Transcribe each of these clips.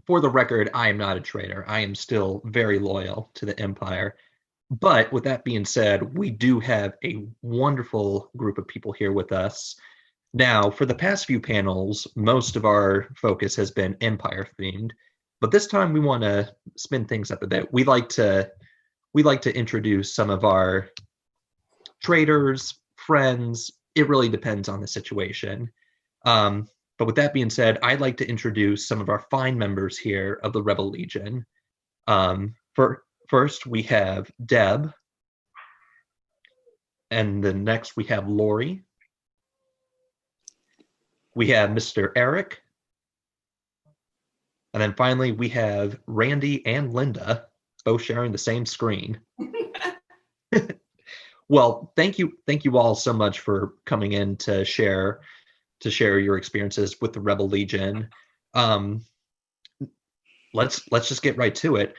for the record, I am not a traitor. I am still very loyal to the Empire. But with that being said, we do have a wonderful group of people here with us. Now, for the past few panels, most of our focus has been Empire themed, but this time we want to spin things up a bit. We like to introduce some of our traders, friends. It really depends on the situation. But with that being said, I'd like to introduce some of our fine members here of the Rebel Legion. First, we have Deb, and then next we have Lori. We have Mr. Eric, and then finally we have Randy and Linda, both sharing the same screen. Well, thank you all so much for coming in to share your experiences with the Rebel Legion. Let's just get right to it.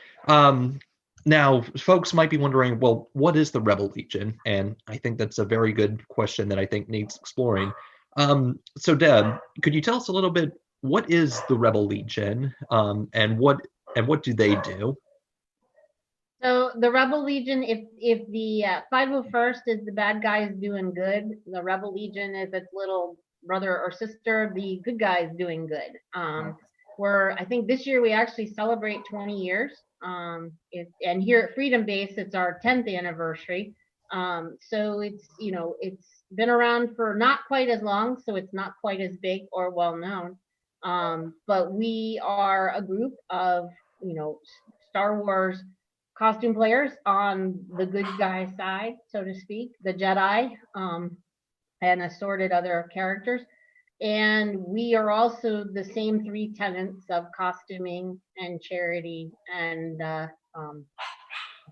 Now, folks might be wondering, well, what is the Rebel Legion? And I think that's a very good question that I think needs exploring. So, Deb, could you tell us a little bit, what is the Rebel Legion, and what do they do? So the Rebel Legion, if the 501st is the bad guys doing good, the Rebel Legion is its little brother or sister, the good guys doing good. I think this year we actually celebrate 20 years. And here at Freedom Base, it's our 10th anniversary. So it's been around for not quite as long, so it's not quite as big or well known. But we are a group of, Star Wars costume players on the good guy side, so to speak, the Jedi, and assorted other characters. And we are also the same three tenets of costuming and charity and I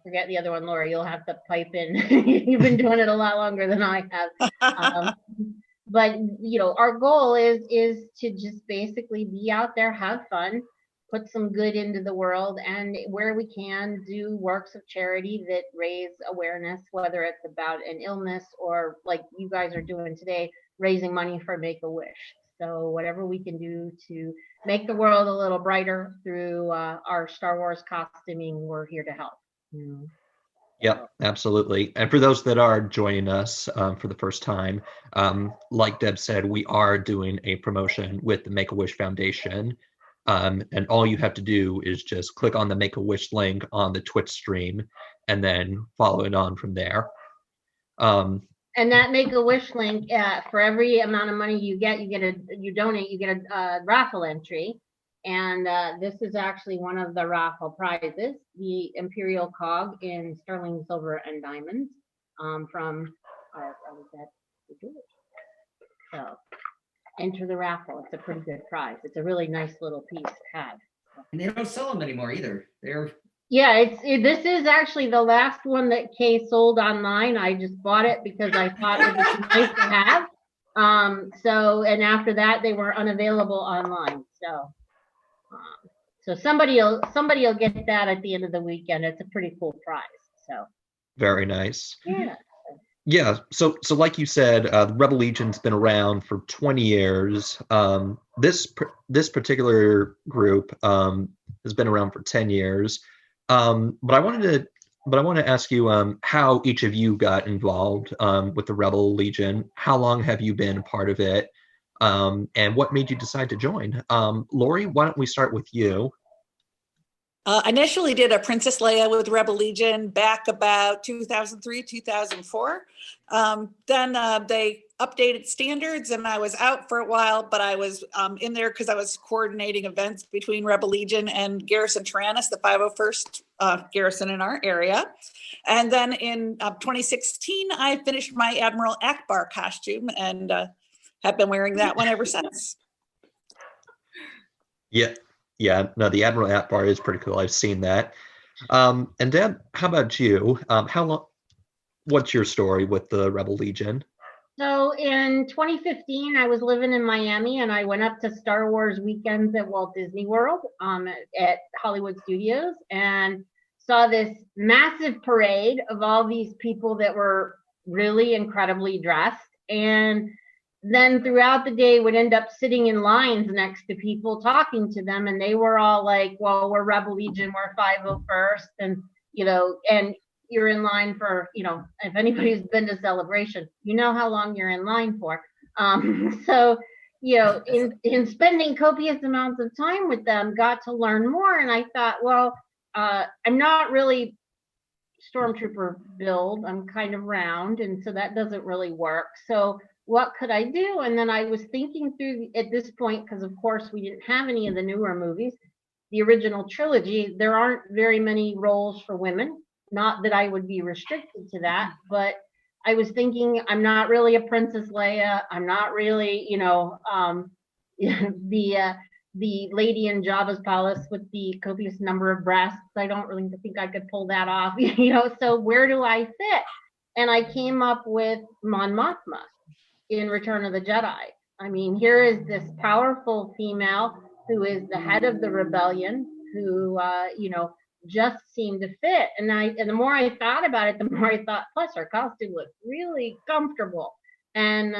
forget the other one, Laura, you'll have to pipe in. You've been doing it a lot longer than I have. But our goal is to just basically be out there, have fun, put some good into the world, and where we can do works of charity that raise awareness, whether it's about an illness or like you guys are doing today, raising money for Make-A-Wish. So whatever we can do to make the world a little brighter through our Star Wars costuming, we're here to help. Yep, absolutely. And for those that are joining us for the first time, like Deb said, we are doing a promotion with the Make-A-Wish Foundation. And all you have to do is just click on the Make-A-Wish link on the Twitch stream and then follow it on from there. And that Make-A-Wish link, for every amount of money you donate, you get a raffle entry. And this is actually one of the raffle prizes, the Imperial Cog in sterling, silver, and diamonds from So enter the raffle. It's a pretty good prize. It's a really nice little piece to have. And they don't sell them anymore either. This is actually the last one that Kay sold online. I just bought it because I thought it was nice to have. And after that they were unavailable online. So somebody will get that at the end of the weekend. It's a pretty cool prize. So very nice. Yeah. Yeah, so like you said, the Rebel Legion's been around for 20 years. This particular group has been around for 10 years. But I wanted to ask you how each of you got involved with the Rebel Legion. How long have you been part of it? And what made you decide to join? Lori, why don't we start with you? Initially did a Princess Leia with Rebel Legion back about 2003, 2004. Then they updated standards and I was out for a while, but I was in there because I was coordinating events between Rebel Legion and Garrison Tyrannus, the 501st garrison in our area. And then in 2016, I finished my Admiral Akbar costume and have been wearing that one ever since. Yeah, no, the Admiral Akbar is pretty cool. I've seen that. And Deb, how about you? What's your story with the Rebel Legion? So in 2015, I was living in Miami and I went up to Star Wars weekends at Walt Disney World at Hollywood Studios and saw this massive parade of all these people that were really incredibly dressed. And then throughout the day would end up sitting in lines next to people talking to them, and they were all like, well, we're Rebel Legion, we're 501st, and and you're in line for, if anybody's been to Celebration, you know how long you're in line for. So in spending copious amounts of time with them, got to learn more, and I thought, well, I'm not really stormtrooper build, I'm kind of round, and so that doesn't really work. So what could I do? And then I was thinking through at this point, because of course we didn't have any of the newer movies, the original trilogy, there aren't very many roles for women. Not that I would be restricted to that, but I was thinking, I'm not really a Princess Leia. I'm not really, the lady in Jabba's palace with the copious number of breasts. I don't really think I could pull that off, so where do I fit? And I came up with Mon Mothma in Return of the Jedi. I mean, here is this powerful female who is the head of the rebellion, who, just seemed to fit. And the more I thought about it, the more I thought, plus her costume looked really comfortable. And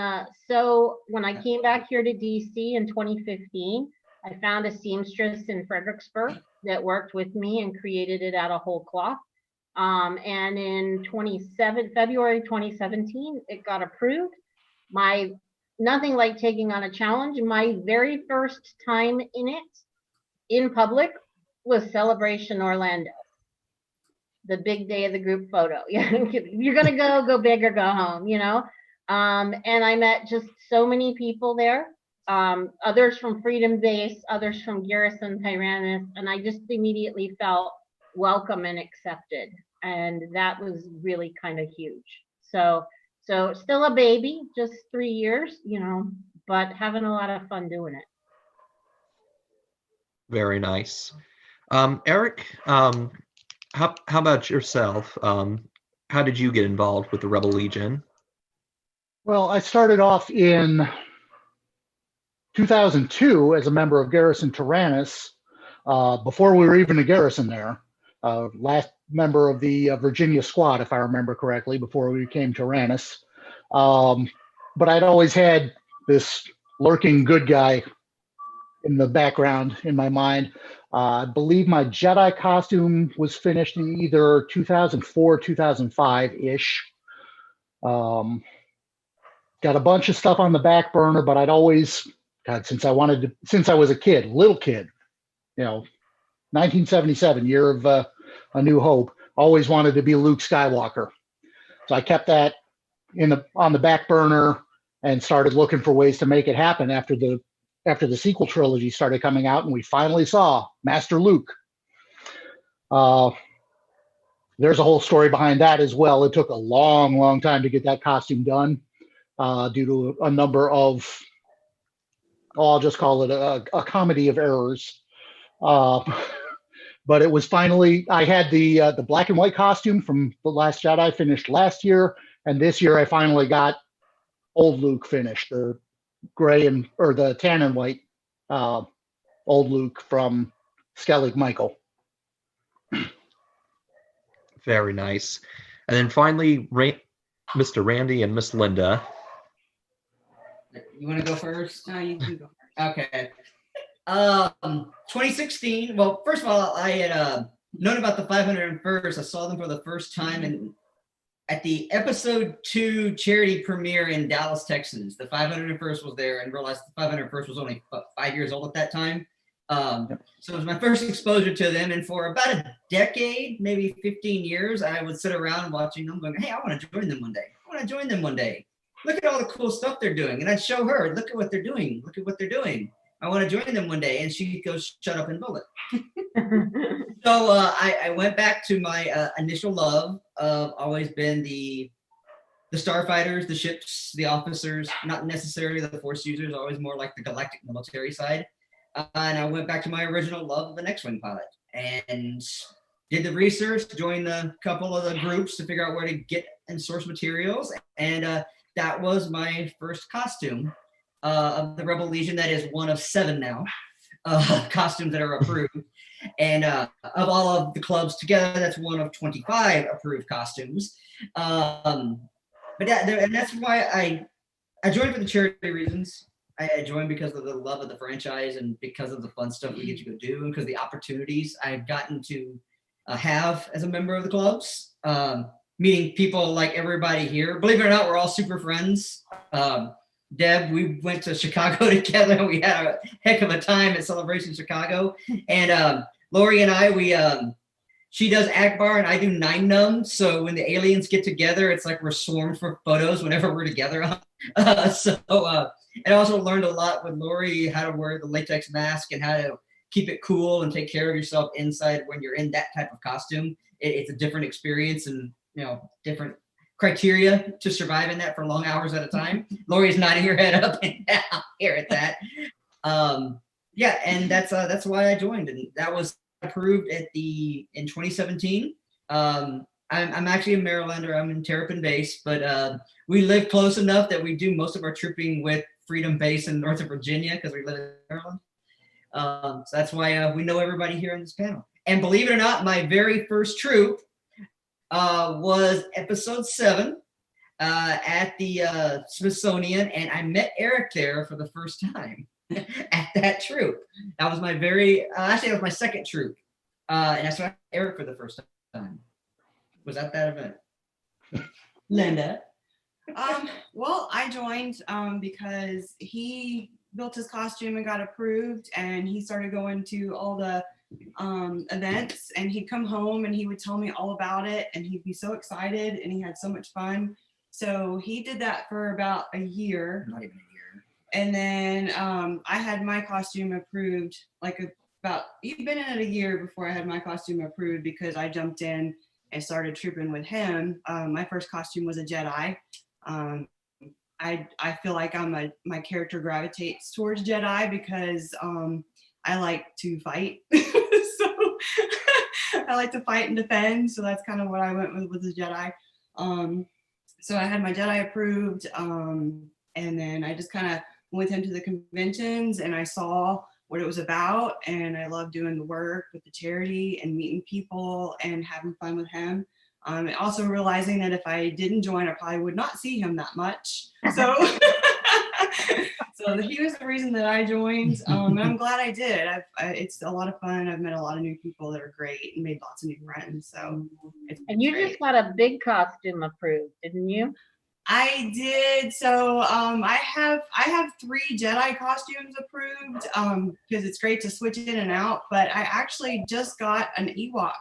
so when I came back here to DC in 2015, I found a seamstress in Fredericksburg that worked with me and created it out of whole cloth. And in February 2017, it got approved. Nothing like taking on a challenge. My very first time in it, in public, was Celebration Orlando. The big day of the group photo. You're gonna go big or go home, and I met just so many people there. Others from Freedom Base, others from Garrison Tyrannus, and I just immediately felt welcome and accepted. And that was really kind of huge. So still a baby, just 3 years, but having a lot of fun doing it. Very nice. Eric, how about yourself? How did you get involved with the Rebel Legion? Well, I started off in 2002 as a member of Garrison Tyrannus, before we were even a garrison there. Last member of the Virginia squad, if I remember correctly, before we became Tyrannus. But I'd always had this lurking good guy in the background in my mind. I believe my Jedi costume was finished in either 2004, 2005-ish. Got a bunch of stuff on the back burner, but I'd always, since I was a kid, little kid, 1977, year of A New Hope, always wanted to be Luke Skywalker. So I kept that on the back burner and started looking for ways to make it happen after the sequel trilogy started coming out, and we finally saw Master Luke. There's a whole story behind that as well. It took a long, long time to get that costume done due to a number of, I'll just call it a comedy of errors. But it was finally, I had the black and white costume from The Last Jedi finished last year, and this year I finally got old Luke finished, the the tan and white old Luke from Skellig Michael. Very nice. And then finally, Mr. Randy and Miss Linda. You want to go first? No, you can go first. Okay. 2016. Well, first of all, I had known about the 501st. I saw them for the first time at the episode 2 charity premiere in Dallas, Texas. The 501st was there, and realized the 501st was only 5 years old at that time. So it was my first exposure to them, and for about a decade, maybe 15 years, I would sit around watching them going, hey, I want to join them one day. I want to join them one day. Look at all the cool stuff they're doing. And I'd show her, look at what they're doing. Look at what they're doing. I want to join them one day. And she goes, shut up and build it. So I went back to my initial love of always been the starfighters, the ships, the officers, not necessarily the force users, always more like the galactic military side. And I went back to my original love of an X-Wing pilot and did the research, joined a couple of the groups to figure out where to get and source materials. And that was my first costume of the Rebel Legion. That is one of 7 now costumes that are approved. And of all of the clubs together, that's one of 25 approved costumes. But yeah, and that's why I joined for the charity reasons. I joined because of the love of the franchise and because of the fun stuff we get to go do and because of the opportunities I've gotten to have as a member of the clubs. Meeting people like everybody here. Believe it or not, we're all super friends. Deb, we went to Chicago together and we had a heck of a time at Celebration Chicago. And Lori and I, she does Akbar and I do Nine Numb. So when the aliens get together, it's like we're swarmed for photos whenever we're together. And I also learned a lot with Lori, how to wear the latex mask and how to keep it cool and take care of yourself inside when you're in that type of costume. It's a different experience and, different criteria to survive in that for long hours at a time. Lori's nodding her head up and down here at that. Yeah, and that's why I joined, and that was approved in 2017. I'm actually a Marylander. I'm in Terrapin Base, but we live close enough that we do most of our trooping with Freedom Base in Northern Virginia because we live in Maryland. So that's why we know everybody here on this panel. And believe it or not, my very first troop was episode 7 at the Smithsonian, and I met Eric there for the first time at that troop. That was my actually, that was my second troop. And I saw Eric for the first time. Was at that event. Linda? Well, I joined because he built his costume and got approved, and he started going to all the events, and he'd come home and he would tell me all about it, and he'd be so excited and he had so much fun. So he did that for about a year. Not even a year. And then I had my costume approved you've been in it a year before I had my costume approved because I jumped in and started trooping with him. My first costume was a Jedi. I feel like my character gravitates towards Jedi because I like to fight. So I like to fight and defend. So that's kind of what I went with the Jedi. So I had my Jedi approved. And then I just kind of went into the conventions and I saw what it was about. And I love doing the work with the charity and meeting people and having fun with him. And also realizing that if I didn't join, I probably would not see him that much. So, so he was the reason that I joined. And I'm glad I did. It's a lot of fun. I've met a lot of new people that are great and made lots of new friends. So, and you just got a big costume approved, didn't you? I did. So I have 3 Jedi costumes approved because it's great to switch in and out. But I actually just got an Ewok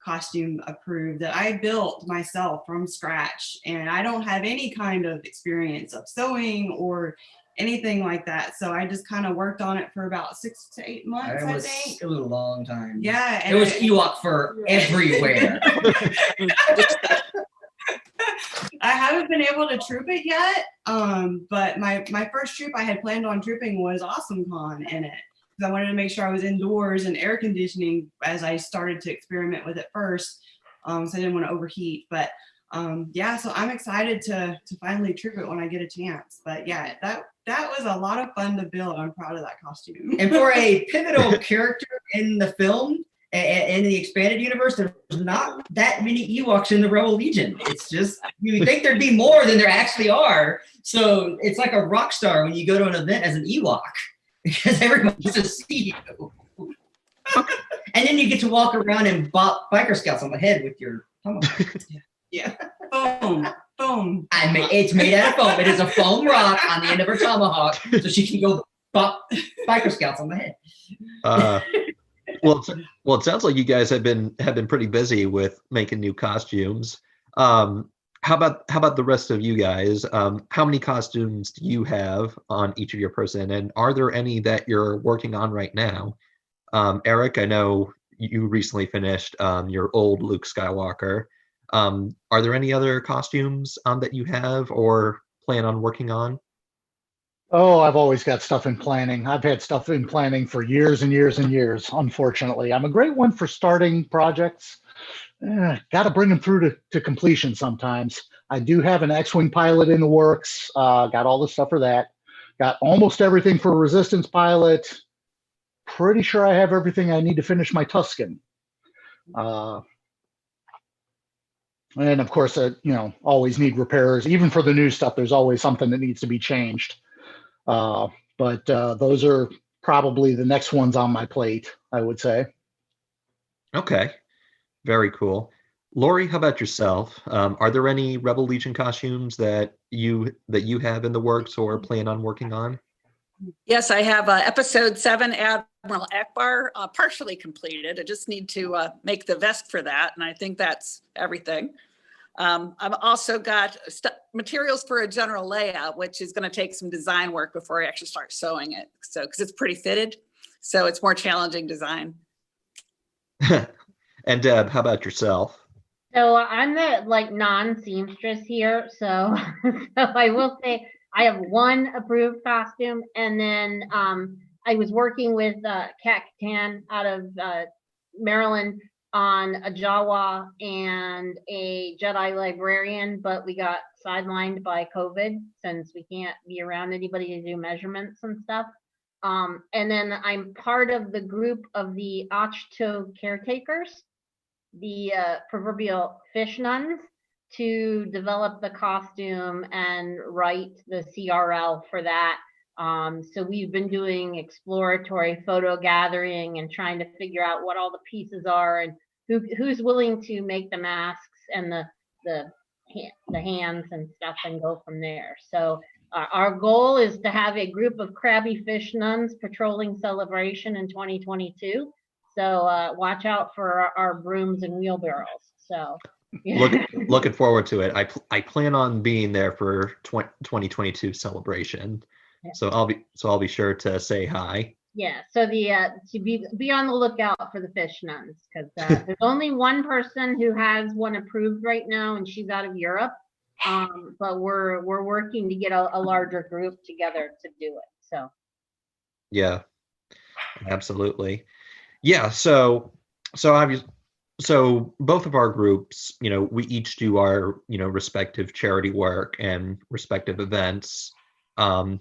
costume approved that I built myself from scratch, and I don't have any kind of experience of sewing or anything like that. So I just kind of worked on it for about 6 to 8 months. I think it was a long time. Yeah, and there was Ewok fur everywhere. I haven't been able to troop it yet, but my first troop I had planned on trooping was AwesomeCon in it. I wanted to make sure I was indoors and air conditioning as I started to experiment with it first. So I didn't want to overheat, but yeah, so I'm excited to finally troop it when I get a chance. But yeah, that was a lot of fun to build. I'm proud of that costume. And for a pivotal character in the film, in the expanded universe, there's not that many Ewoks in the Rebel Legion. It's just, you think there'd be more than there actually are. So it's like a rock star when you go to an event as an Ewok. Because everybody wants to see you. And then you get to walk around and bop Biker Scouts on the head with your tomahawk. Yeah. Boom. Boom. It's made out of foam. It is a foam rock on the end of her tomahawk, so she can go bop Biker Scouts on the head. Well, it sounds like you guys have been pretty busy with making new costumes. How about the rest of you guys? How many costumes do you have on each of your person, and are there any that you're working on right now? Eric, I know you recently finished your old Luke Skywalker. Are there any other costumes that you have or plan on working on? Oh, I've always got stuff in planning. I've had stuff in planning for years and years and years, unfortunately. I'm a great one for starting projects. Got to bring them through to completion sometimes. I do have an X-Wing pilot in the works. Got all the stuff for that. Got almost everything for a Resistance pilot. Pretty sure I have everything I need to finish my Tusken. And of course, always need repairs. Even for the new stuff, there's always something that needs to be changed. But those are probably the next ones on my plate, I would say. Okay, very cool. Lori, how about yourself? Are there any Rebel Legion costumes that you have in the works or plan on working on? Yes, I have episode 7, Admiral Akbar, partially completed. I just need to make the vest for that, and I think that's everything. I've also got materials for a general layout, which is going to take some design work before I actually start sewing it. So, because it's pretty fitted, so it's more challenging design. And Deb, how about yourself? So I'm the non-seamstress here. So I will say I have one approved costume, and then I was working with Kat Katan out of Maryland on a Jawa and a Jedi librarian, but we got sidelined by COVID since we can't be around anybody to do measurements and stuff. And then I'm part of the group of the Achto caretakers, the proverbial fish nuns, to develop the costume and write the CRL for that. So we've been doing exploratory photo gathering and trying to figure out what all the pieces are and who's willing to make the masks and the hands and stuff and go from there. So our goal is to have a group of crabby fish nuns patrolling Celebration in 2022. So watch out for our brooms and wheelbarrows. So looking forward to it. I plan on being there for 2022 Celebration. Yeah. So I'll be sure to say hi. Yeah. So to be on the lookout for the fish nuns, because there's only one person who has one approved right now, and she's out of Europe. But we're working to get a larger group together to do it. So. Yeah, absolutely. Yeah. So both of our groups, we each do our, respective charity work and respective events. A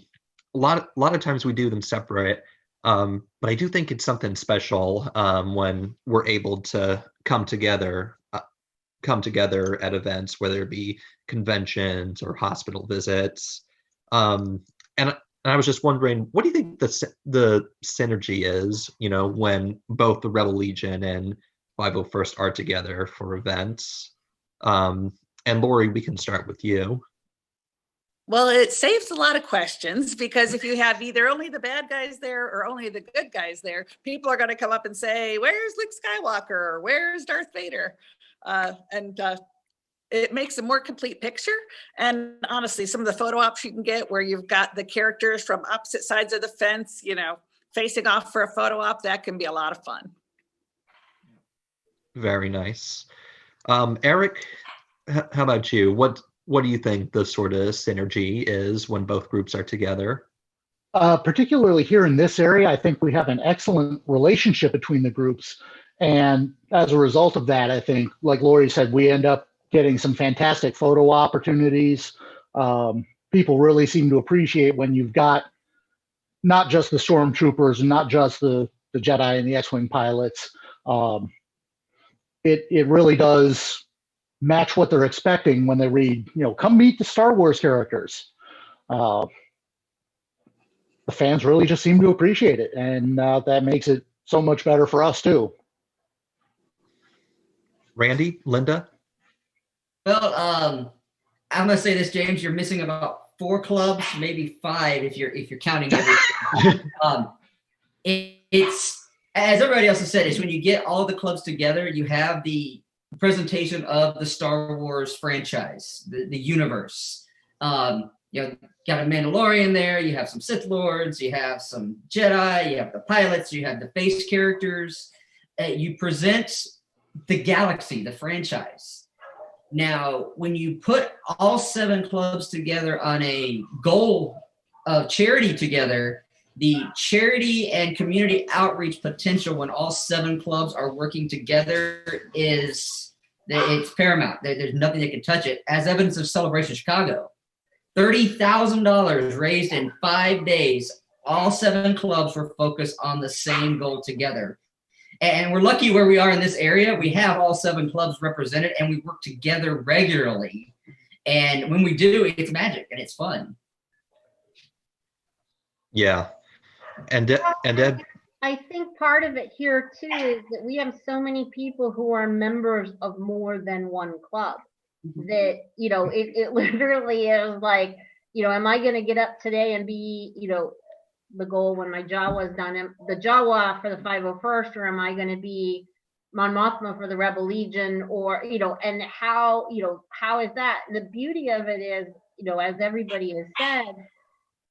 lot of times we do them separate. But I do think it's something special when we're able to come together at events, whether it be conventions or hospital visits. And I was just wondering, what do you think the synergy is, when both the Rebel Legion and 501st are together for events? And Lori, we can start with you. Well, it saves a lot of questions, because if you have either only the bad guys there or only the good guys there, people are going to come up and say, where's Luke Skywalker? Or where's Darth Vader? And it makes a more complete picture. And honestly, some of the photo ops you can get where you've got the characters from opposite sides of the fence, facing off for a photo op, that can be a lot of fun. Very nice. Eric, how about you? What do you think the sort of synergy is when both groups are together? Particularly here in this area, I think we have an excellent relationship between the groups. And as a result of that, I think, like Lori said, we end up getting some fantastic photo opportunities. People really seem to appreciate when you've got not just the stormtroopers and not just the Jedi and the X-Wing pilots. It really does match what they're expecting when they read, come meet the Star Wars characters. The fans really just seem to appreciate it, and that makes it so much better for us too. Randy, Linda? Well, I'm gonna say this, James. You're missing about 4 clubs, maybe 5 if you're counting everything. It's as everybody else has said. It's when you get all the clubs together, you have the presentation of the Star Wars franchise, the universe. You got a Mandalorian there. You have some Sith Lords. You have some Jedi. You have the pilots. You have the face characters. You present the galaxy, the franchise. Now, when you put all 7 clubs together on a goal of charity together, the charity and community outreach potential when all 7 clubs are working together it's paramount. There's nothing that can touch it. As evidence of Celebration Chicago, $30,000 raised in 5 days. All 7 clubs were focused on the same goal together. And we're lucky where we are in this area. We have all 7 clubs represented, and we work together regularly. And when we do, it's magic and it's fun. Yeah. And Ed, I think part of it here too is that we have so many people who are members of more than one club that, you know, it literally is like, you know, am I going to get up today and be, you know, the goal when my Jawa is done, the Jawa for the 501st, or am I going to be Mon Mothma for the Rebel Legion, or, you know, and how, you know, how is that? And the beauty of it is, you know, as everybody has said,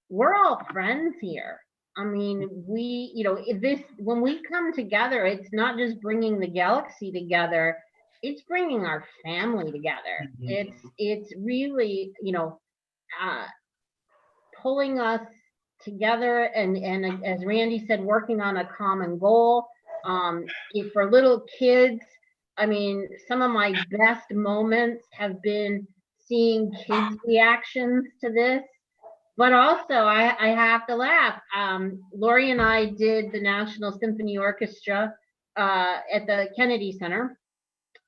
we're all friends here. I mean, we, you know, when we come together, it's not just bringing the galaxy together, it's bringing our family together. It's really, you know, pulling us together, and as Randy said, working on a common goal. For little kids, I mean, some of my best moments have been seeing kids' reactions to this. But also, I have to laugh. Lori and I did the National Symphony Orchestra at the Kennedy Center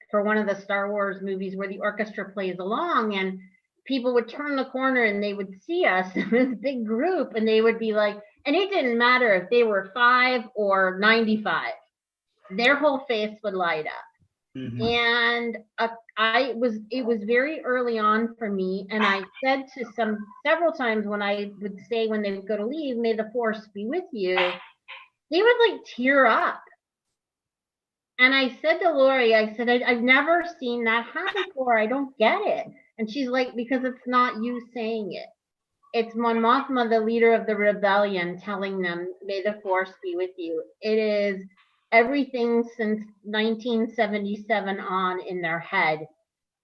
for one of the Star Wars movies where the orchestra plays along, and people would turn the corner and they would see us in this big group, and they would be like, and it didn't matter if they were 5 or 95, their whole face would light up. And it was very early on for me, and I said to several times when I would say, when they would go to leave, may the force be with you, they would like tear up. And I said to Lori, I said, I've never seen that happen before. I don't get it. And she's like, because it's not you saying it. It's Mon Mothma, the leader of the rebellion, telling them, may the force be with you. It is everything since 1977 on in their head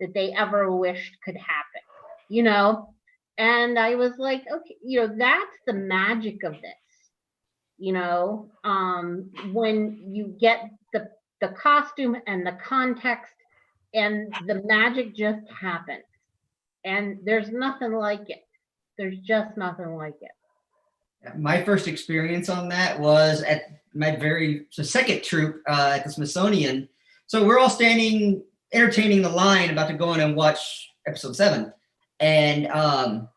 that they ever wished could happen, you know? And I was like, okay, you know, that's the magic of this, you know? When you get the costume and the context, and the magic just happens. And there's nothing like it. There's just nothing like it. My first experience on that was at my second troop at the Smithsonian. So we're all standing, entertaining the line, about to go in and watch episode 7. And the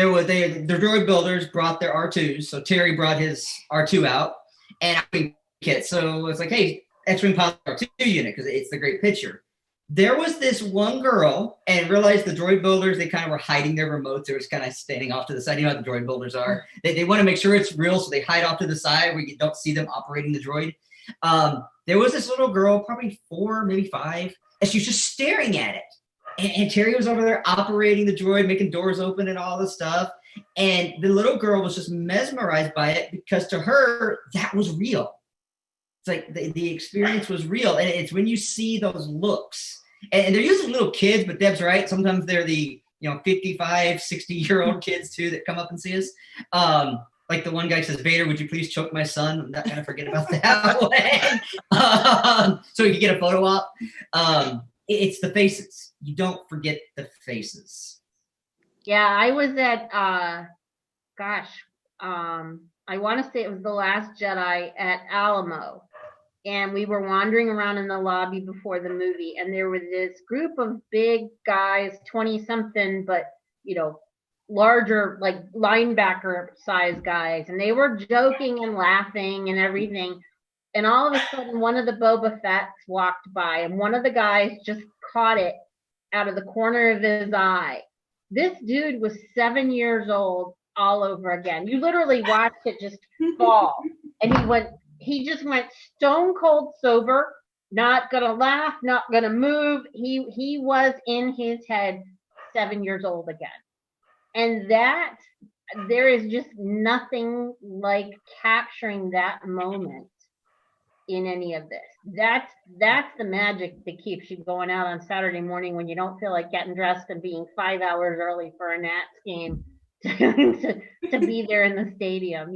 droid builders brought their R2s. So Terry brought his R2 out and X-Wing kit. So it's like, hey, X-Wing pilot R2 unit, because it's the great picture. There was this one girl, and realized the droid builders, they kind of were hiding their remotes. They were just kind of standing off to the side. You know how the droid builders are. They want to make sure it's real, so they hide off to the side where you don't see them operating the droid. There was this little girl, probably 4, maybe 5, and she was just staring at it. And Terry was over there operating the droid, making doors open and all this stuff. And the little girl was just mesmerized by it, because to her, that was real. It's like the experience was real. And it's when you see those looks, and they're usually little kids, but Deb's right. Sometimes they're the, 55, 60-year-old kids too that come up and see us. Like the one guy says, Vader, would you please choke my son? I'm not going to forget about that one. So we can get a photo op. It's the faces. You don't forget the faces. Yeah, I was at, I want to say it was The Last Jedi at Alamo. And we were wandering around in the lobby before the movie, and there was this group of big guys, 20-something, but, larger, like linebacker size guys. And they were joking and laughing and everything. And all of a sudden, one of the Boba Fett's walked by, and one of the guys just caught it out of the corner of his eye. This dude was 7 years old all over again. You literally watched it just fall. And he just went stone cold sober, not gonna laugh, not gonna move. He was in his head 7 years old again. And that, there is just nothing like capturing that moment in any of this. That's the magic that keeps you going out on Saturday morning when you don't feel like getting dressed and being 5 hours early for a Nats game to be there in the stadium.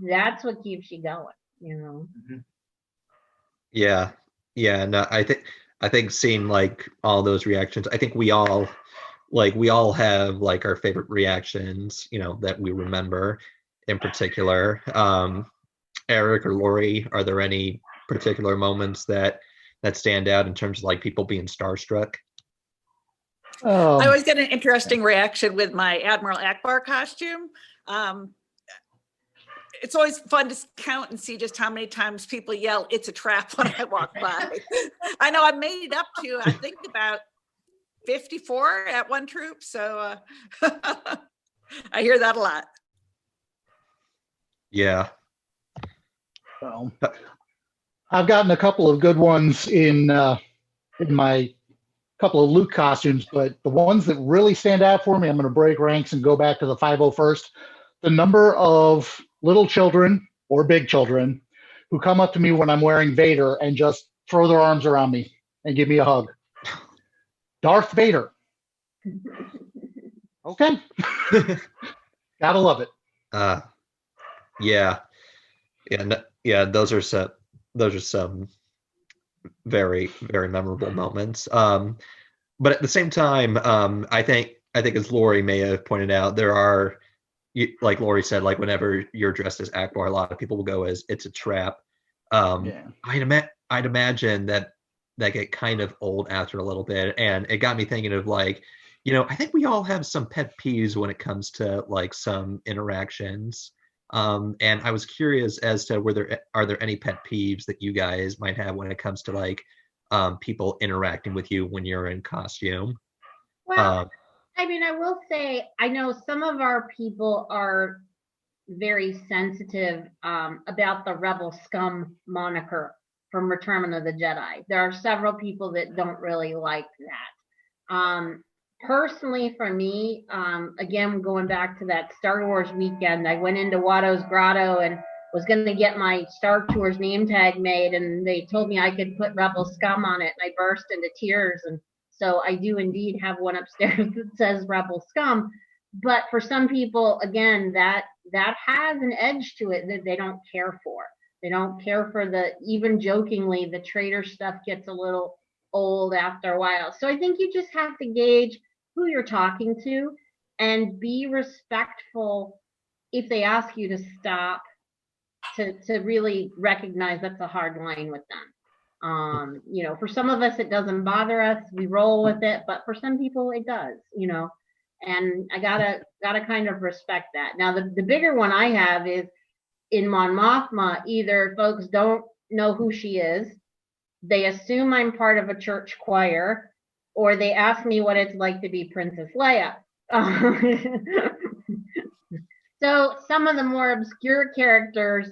That's what keeps you going. Yeah. No, I think seeing like all those reactions, I think we all have like our favorite reactions, that we remember in particular. Eric or Lori, are there any particular moments that stand out in terms of like people being starstruck? I always get an interesting reaction with my Admiral Akbar costume. It's always fun to count and see just how many times people yell, "It's a trap," when I walk by. I know I've made it up to, I think, about 54 at one troop. So I hear that a lot. Yeah. Well, I've gotten a couple of good ones in my couple of Luke costumes, but the ones that really stand out for me, I'm going to break ranks and go back to the 501st. The number of little children or big children who come up to me when I'm wearing Vader and just throw their arms around me and give me a hug. Darth Vader. Okay. Gotta love it. Yeah. Yeah, those are some very, very memorable moments. But at the same time, I think as Lori may have pointed out, there are, like Lori said, like whenever you're dressed as Akbar, a lot of people will go as "it's a trap." Yeah. I'd imagine that get kind of old after a little bit, and it got me thinking of like, I think we all have some pet peeves when it comes to like some interactions. And I was curious as to are there any pet peeves that you guys might have when it comes to like people interacting with you when you're in costume? Well, I mean, I will say, I know some of our people are very sensitive about the Rebel Scum moniker from Return of the Jedi. There are several people that don't really like that. Personally, for me, again, going back to that Star Wars weekend, I went into Watto's Grotto and was going to get my Star Tours name tag made, and they told me I could put Rebel Scum on it, and I burst into tears. And so I do indeed have one upstairs that says Rebel Scum. But for some people, again, that has an edge to it that they don't care for. They don't care for even jokingly, the traitor stuff gets a little old after a while. So I think you just have to gauge who you're talking to and be respectful if they ask you to stop, to really recognize that's a hard line with them. For some of us, it doesn't bother us. We roll with it, but for some people it does, and I gotta kind of respect that. Now, the bigger one I have is in Mon Mothma. Either folks don't know who she is, they assume I'm part of a church choir, or they ask me what it's like to be Princess Leia. So some of the more obscure characters,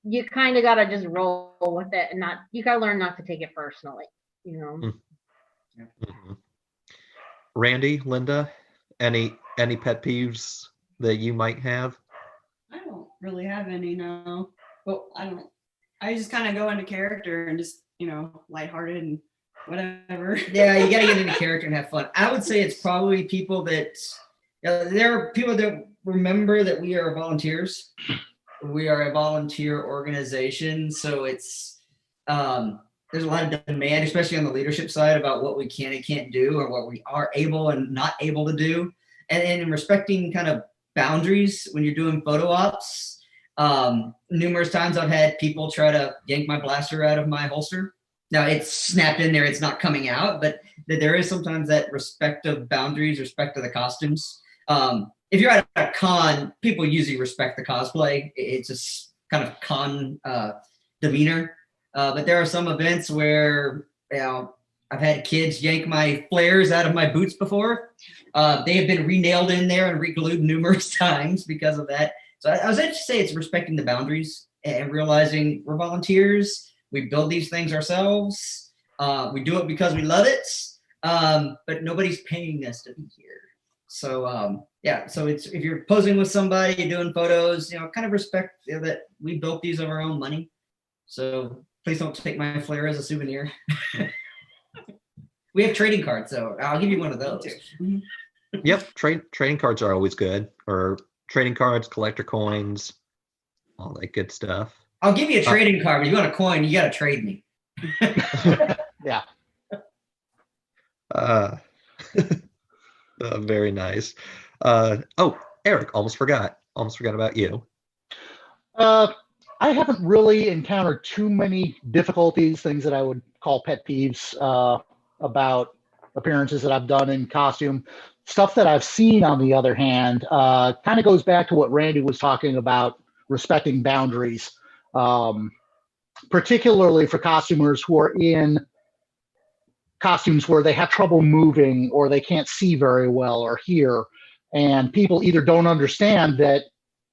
you kind of gotta just roll with it, and you gotta learn not to take it personally. Mm-hmm. Randy, Linda, any pet peeves that you might have? I don't really have any, no. Well, I just kind of go into character and just, lighthearted and whatever. Yeah, you gotta get into character and have fun. I would say it's probably people that, there are people that remember that we are volunteers. We are a volunteer organization, so it's there's a lot of demand, especially on the leadership side, about what we can and can't do, or what we are able and not able to do, and in respecting kind of boundaries when you're doing photo ops. Numerous times I've had people try to yank my blaster out of my holster. Now it's snapped in there, it's not coming out, but there is sometimes that respect of boundaries, respect of the costumes. If you're at a con, people usually respect the cosplay. It's just kind of con demeanor. But there are some events where, I've had kids yank my flares out of my boots before. They have been re-nailed in there and re-glued numerous times because of that. So I was going to say it's respecting the boundaries and realizing we're volunteers. We build these things ourselves. We do it because we love it, but nobody's paying us to be here. So so it's, if you're posing with somebody, doing photos, kind of respect that we built these of our own money. So please don't take my flare as a souvenir. We have trading cards, so I'll give you one of those. Mm-hmm. Yep, trading cards are always good, or trading cards, collector coins, all that good stuff. I'll give you a trading card, but if you want a coin, you got to trade me. Yeah. Very nice. Eric, almost forgot about you. I haven't really encountered too many difficulties, things that I would call pet peeves about appearances that I've done in costume. Stuff that I've seen, on the other hand, kind of goes back to what Randy was talking about, respecting boundaries, particularly for costumers who are in costumes where they have trouble moving or they can't see very well or hear. And people either don't understand that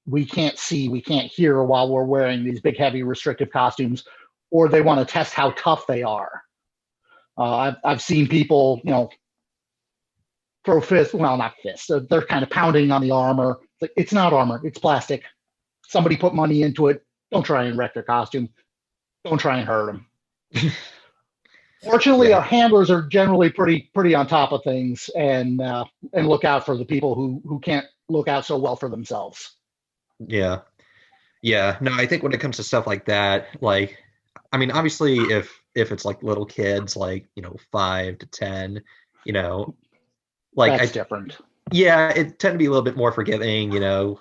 we can't see, we can't hear while we're wearing these big, heavy, restrictive costumes, or they want to test how tough they are. I've seen people, throw fists, well, not fists, they're kind of pounding on the armor. It's not armor, it's plastic. Somebody put money into it. Don't try and wreck their costume. Don't try and hurt them. Fortunately, our handlers are generally pretty on top of things and look out for the people who can't look out so well for themselves. Yeah. No, I think when it comes to stuff like that, obviously if it's like little kids, 5 to 10, That's different. Yeah, it tend to be a little bit more forgiving, they're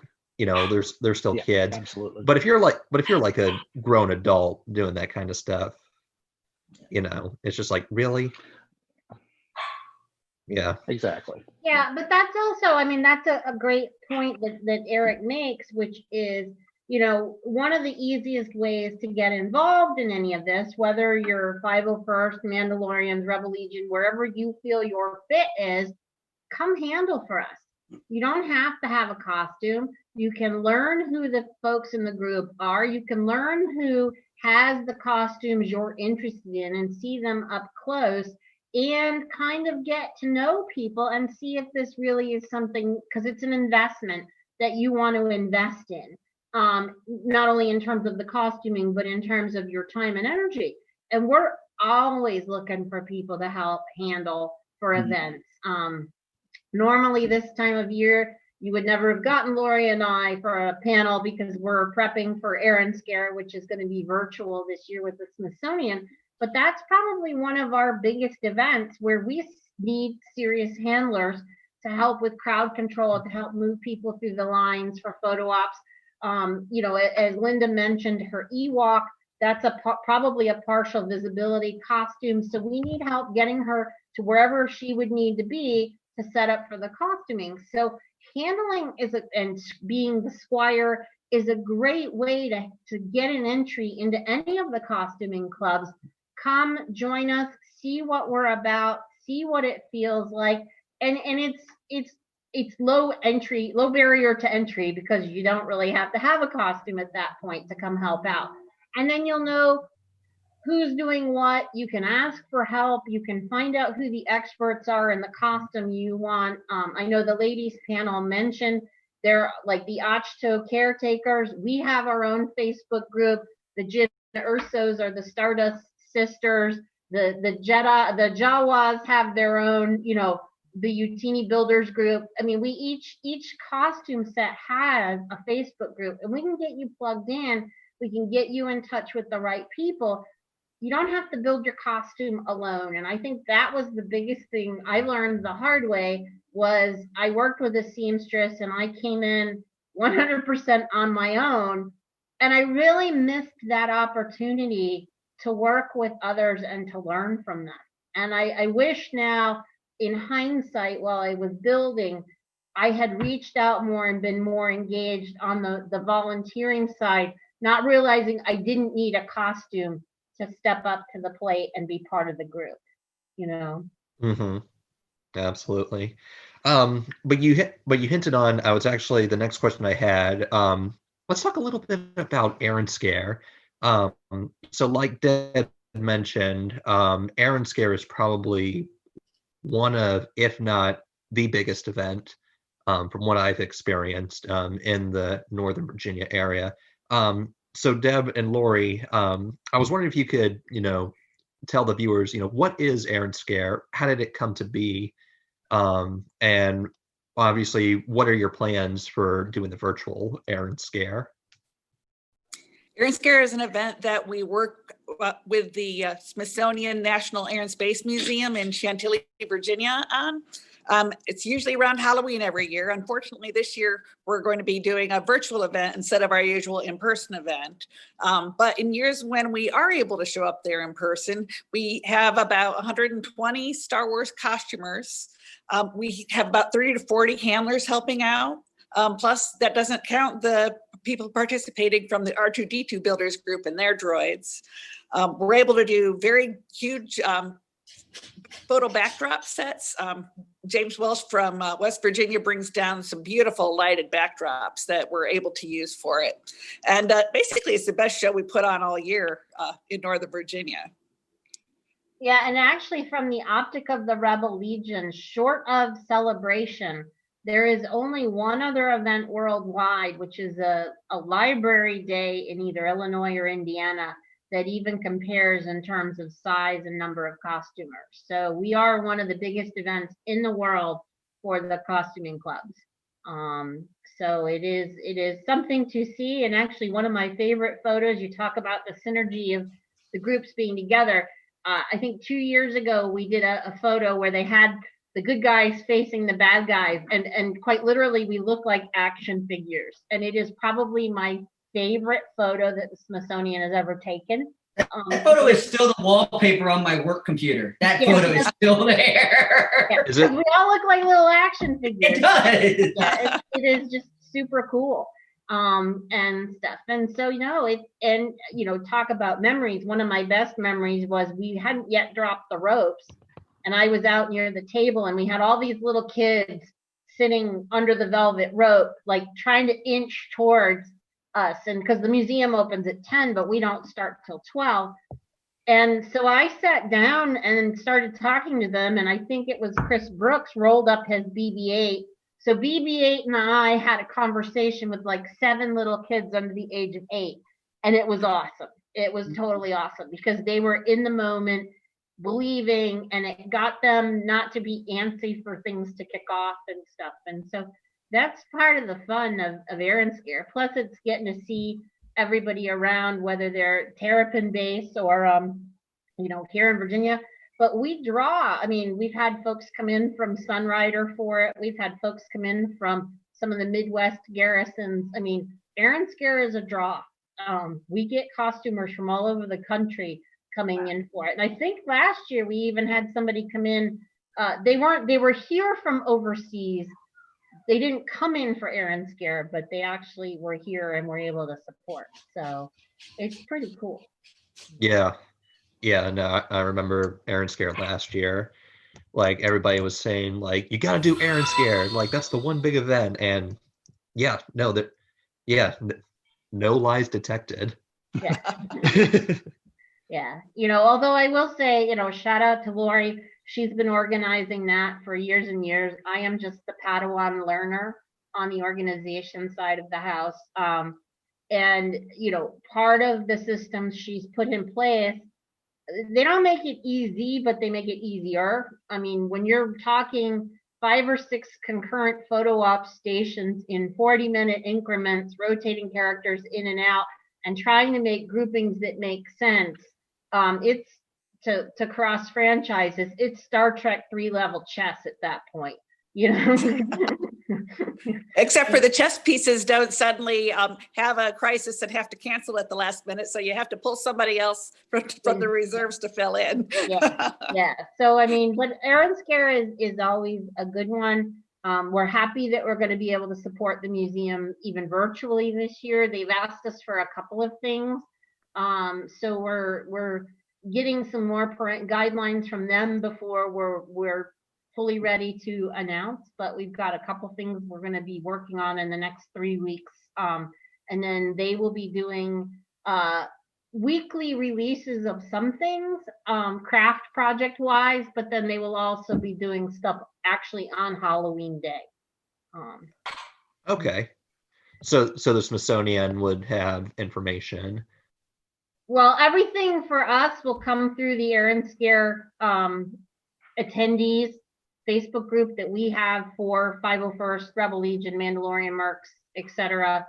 still kids. Absolutely. But if you're like a grown adult doing that kind of stuff, it's just like, really? Yeah. Exactly. Yeah, but that's also, that's a great point that Eric makes, which is, one of the easiest ways to get involved in any of this, whether you're 501st, Mandalorians, Rebel Legion, wherever you feel your fit is, come handle for us. You don't have to have a costume. You can learn who the folks in the group are. You can learn who has the costumes you're interested in and see them up close and kind of get to know people and see if this really is something, because it's an investment that you want to invest in, not only in terms of the costuming, but in terms of your time and energy. And we're always looking for people to help handle for events. Normally this time of year, you would never have gotten Lori and I for a panel because we're prepping for Aaron Scare, which is going to be virtual this year with the Smithsonian. But that's probably one of our biggest events where we need serious handlers to help with crowd control, to help move people through the lines for photo ops. As Linda mentioned, her Ewok, that's probably a partial visibility costume. So we need help getting her to wherever she would need to be to set up for the costuming. So handling and being the squire is a great way to get an entry into any of the costuming clubs. Come join us, see what we're about, see what it feels like. And it's low barrier to entry because you don't really have to have a costume at that point to come help out. And then you'll know who's doing what. You can ask for help. You can find out who the experts are in the costume you want. I know the ladies panel mentioned they're like the Ochto caretakers. We have our own Facebook group. The Jin Ursos are the Stardust Sisters. The Jawas have their own, the Utini Builders group. We each costume set has a Facebook group, and we can get you plugged in. We can get you in touch with the right people. You don't have to build your costume alone. And I think that was the biggest thing I learned the hard way. Was I worked with a seamstress and I came in 100% on my own, and I really missed that opportunity to work with others and to learn from them. And I wish now, in hindsight, while I was building, I had reached out more and been more engaged on the volunteering side, not realizing I didn't need a costume to step up to the plate and be part of the group, Mm-hmm. Absolutely. But you hinted on, I was actually the next question I had. Let's talk a little bit about Aaron Scare. So like Deb mentioned, Aaron Scare is probably one of, if not the biggest event, from what I've experienced, in the Northern Virginia area. So Deb and Lori, I was wondering if you could, tell the viewers, what is Aaron Scare? How did it come to be? And obviously, what are your plans for doing the virtual Aaron Scare? Aaron Scare is an event that we work with the Smithsonian National Air and Space Museum in Chantilly, Virginia on. It's usually around Halloween every year. Unfortunately, this year we're going to be doing a virtual event instead of our usual in-person event. But in years when we are able to show up there in person, we have about 120 Star Wars costumers. We have about 30 to 40 handlers helping out. Plus, that doesn't count the people participating from the R2-D2 builders group and their droids. We're able to do very huge photo backdrop sets. James Welsh from West Virginia brings down some beautiful lighted backdrops that we're able to use for it. And basically, it's the best show we put on all year in Northern Virginia. Yeah, and actually from the optic of the Rebel Legion, short of Celebration, there is only one other event worldwide, which is a library day in either Illinois or Indiana that even compares in terms of size and number of costumers. So we are one of the biggest events in the world for the costuming clubs. So it is something to see. And actually one of my favorite photos, you talk about the synergy of the groups being together. I think 2 years ago, we did a photo where they had the good guys facing the bad guys, and quite literally we look like action figures, and it is probably my favorite photo that the Smithsonian has ever taken. That photo is still the wallpaper on my work computer. That photo is still there. Yeah, Is it? we all look like little action figures. It does. Yeah, it is just super cool and stuff. And so, talk about memories. One of my best memories was we hadn't yet dropped the ropes, and I was out near the table, and we had all these little kids sitting under the velvet rope, like trying to inch towards us. And because the museum opens at 10, but we don't start till 12. And so I sat down and started talking to them. And I think it was Chris Brooks rolled up his BB-8. So BB-8 and I had a conversation with like 7 little kids under the age of 8. And it was awesome. It was totally awesome because they were in the moment, believing, and it got them not to be antsy for things to kick off and stuff. And so that's part of the fun of Air and Scare. Plus it's getting to see everybody around, whether they're Terrapin base or here in Virginia. But we draw, we've had folks come in from Sunrider for it. We've had folks come in from some of the Midwest garrisons. Air and Scare is a draw. We get costumers from all over the country coming in for it. And I think last year we even had somebody come in. They were here from overseas. They didn't come in for Air and Scare, but they actually were here and were able to support. So it's pretty cool. Yeah. No, I remember Air and Scare last year. Like everybody was saying, like, you got to do Air and Scare. Like that's the one big event. And no lies detected. Yeah. Yeah. Although I will say, shout out to Lori. She's been organizing that for years and years. I am just the Padawan learner on the organization side of the house. And part of the systems she's put in place, they don't make it easy, but they make it easier. When you're talking 5 or 6 concurrent photo op stations in 40-minute increments, rotating characters in and out, and trying to make groupings that make sense, it's to cross franchises. It's Star Trek 3-level chess at that point. Except for the chess pieces don't suddenly have a crisis and have to cancel at the last minute. So you have to pull somebody else from the reserves to fill in. Yeah. So, but Air and Scare is always a good one. We're happy that we're going to be able to support the museum even virtually this year. They've asked us for a couple of things. So we're getting some more guidelines from them before we're fully ready to announce, but we've got a couple things we're going to be working on in the next 3 weeks. And then they will be doing weekly releases of some things, craft project wise, but then they will also be doing stuff actually on Halloween Day. Okay. So the Smithsonian would have information. Well, everything for us will come through the Air and Scare attendees Facebook group that we have for 501st, Rebel Legion, Mandalorian Mercs, etc.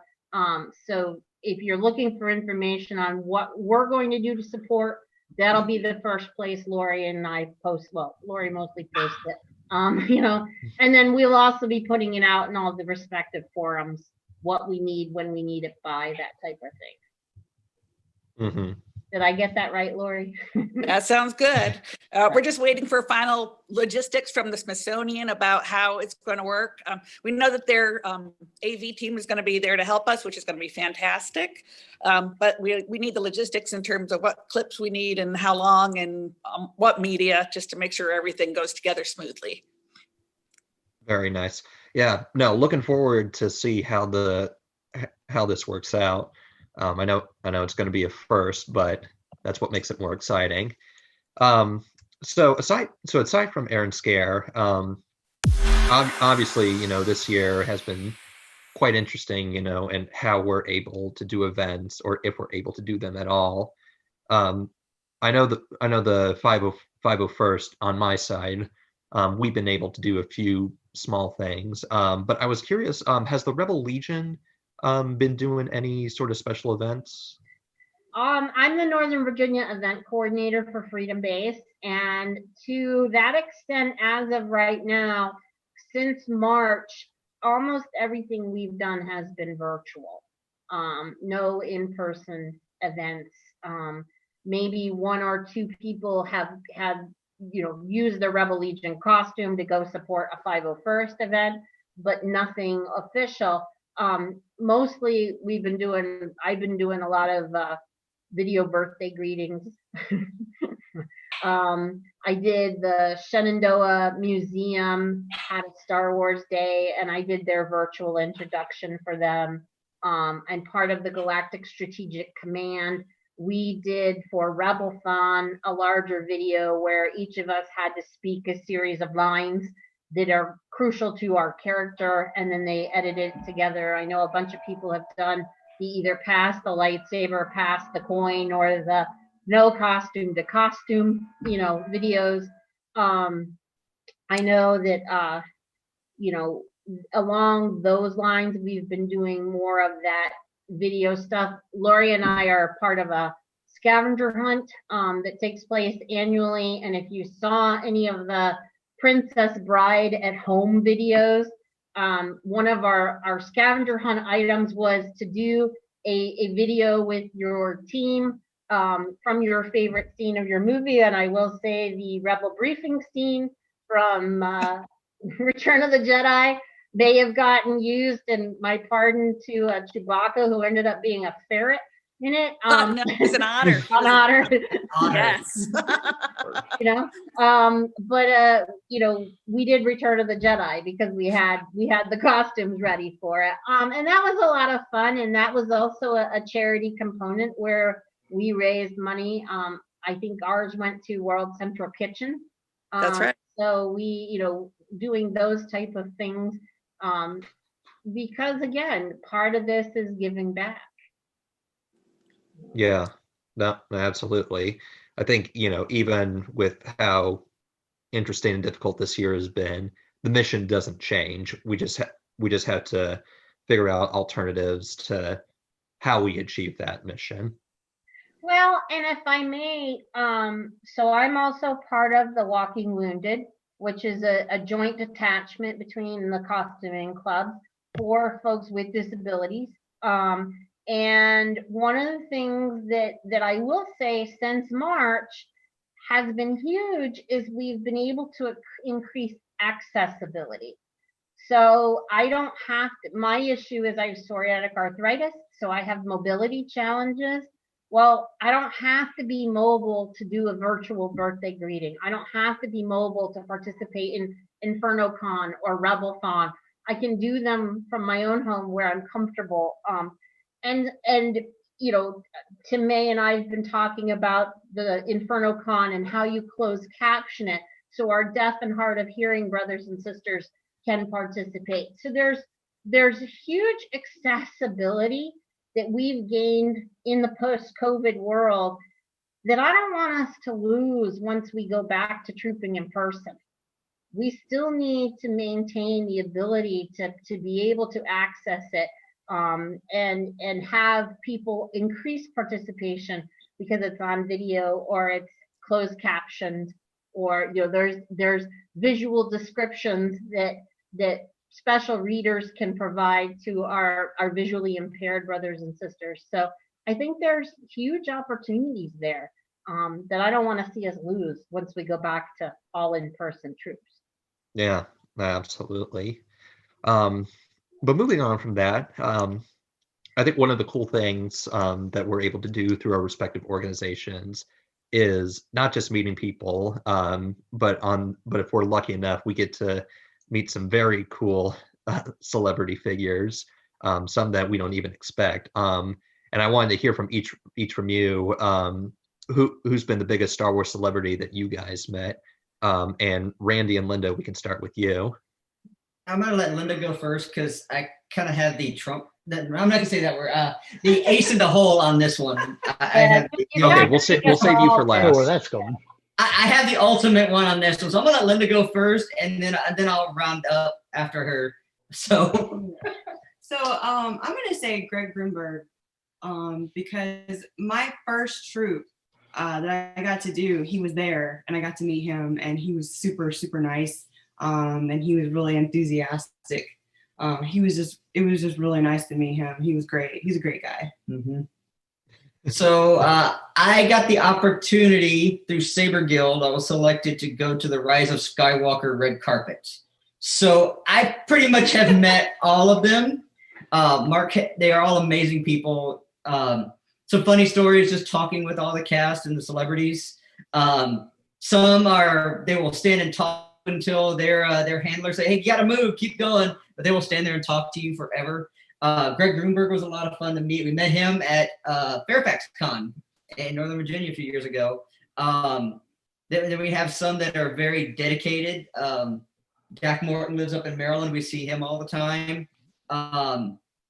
So if you're looking for information on what we're going to do to support, that'll be the first place Lori and I post. Well, Lori mostly posts it. You know, and then we'll also be putting it out in all the respective forums, what we need, when we need it by, that type of thing. Hmm. Did I get that right, Lori? That sounds good. We're just waiting for final logistics from the Smithsonian about how it's going to work. We know that their AV team is going to be there to help us, which is going to be fantastic. But we need the logistics in terms of what clips we need and how long and what media, just to make sure everything goes together smoothly. Very nice. Yeah, no, looking forward to see how this works out. I know it's going to be a first, but that's what makes it more exciting. So aside from Aaron Scare, obviously, this year has been quite interesting, and how we're able to do events, or if we're able to do them at all. Um, I know the 501st on my side. We've been able to do a few small things, but I was curious. Has the Rebel Legion been doing any sort of special events? I'm the Northern Virginia event coordinator for Freedom Base, and to that extent, as of right now, since March, almost everything we've done has been virtual. No in-person events. Maybe one or two people have had, used the Rebel Legion costume to go support a 501st event, but nothing official. Mostly I've been doing a lot of video birthday greetings. I did the Shenandoah Museum had a Star Wars Day, and I did their virtual introduction for them. And part of the Galactic Strategic Command, we did for RebelThon a larger video where each of us had to speak a series of lines that are crucial to our character, and then they edited it together. I know a bunch of people have done the either pass the lightsaber, pass the coin, or the no costume to costume, videos. I know that, along those lines, we've been doing more of that video stuff. Lori and I are part of a scavenger hunt that takes place annually. And if you saw any of the Princess Bride at Home videos, one of our scavenger hunt items was to do a video with your team from your favorite scene of your movie. And I will say the Rebel briefing scene from Return of the Jedi may have gotten used, and my pardon to Chewbacca, who ended up being a ferret in it. No, it was an honor. An honor. Yes. We did Return of the Jedi because we had the costumes ready for it. And that was a lot of fun, and that was also a charity component where we raised money. I think ours went to World Central Kitchen. That's right. So we, doing those type of things, because again, part of this is giving back. Yeah, no, absolutely. I think, even with how interesting and difficult this year has been, the mission doesn't change. We just have to figure out alternatives to how we achieve that mission. Well, and if I may, so I'm also part of the Walking Wounded, which is a joint detachment between the costuming club for folks with disabilities. And one of the things that I will say since March has been huge is we've been able to increase accessibility. So I don't have to, my issue is I have psoriatic arthritis, so I have mobility challenges. Well, I don't have to be mobile to do a virtual birthday greeting. I don't have to be mobile to participate in InfernoCon or RebelThon. I can do them from my own home where I'm comfortable. And Tim May and I have been talking about the InfernoCon and how you close caption it so our deaf and hard of hearing brothers and sisters can participate. So there's huge accessibility that we've gained in the post-COVID world that I don't want us to lose once we go back to trooping in person. We still need to maintain the ability to be able to access it and have people increase participation because it's on video or it's closed captioned. or there's visual descriptions that special readers can provide to our visually impaired brothers and sisters. So I think there's huge opportunities there that I don't want to see us lose once we go back to all in-person troops. Yeah, absolutely. But moving on from that, I think one of the cool things that we're able to do through our respective organizations is not just meeting people, but if we're lucky enough, we get to meet some very cool celebrity figures, some that we don't even expect. And I wanted to hear from each from you, who's been the biggest Star Wars celebrity that you guys met. And Randy and Linda, we can start with you. I'm gonna let Linda go first because I kind of have the Trump. I'm not gonna say that word. The ace in the hole on this one. I have. Okay, we'll save you for last. Oh, where that's going. I have the ultimate one on this one, so I'm gonna let Linda go first, and then I'll round up after her. So I'm gonna say Greg Grunberg, because my first troop that I got to do, he was there, and I got to meet him, and he was super, super nice, and he was really enthusiastic. It was just really nice to meet him. He was great. He's a great guy. Mm-hmm. So I got the opportunity through Saber Guild. I was selected to go to the Rise of Skywalker red carpet. So I pretty much have met all of them. Mark, they are all amazing people. Some funny stories just talking with all the cast and the celebrities. Some they will stand and talk until their handlers say, "Hey, you gotta move, keep going," but they will stand there and talk to you forever. Greg Grunberg was a lot of fun to meet. We met him at Fairfax Con in Northern Virginia a few years ago. Then we have some that are very dedicated. Jack Morton lives up in Maryland. We see him all the time.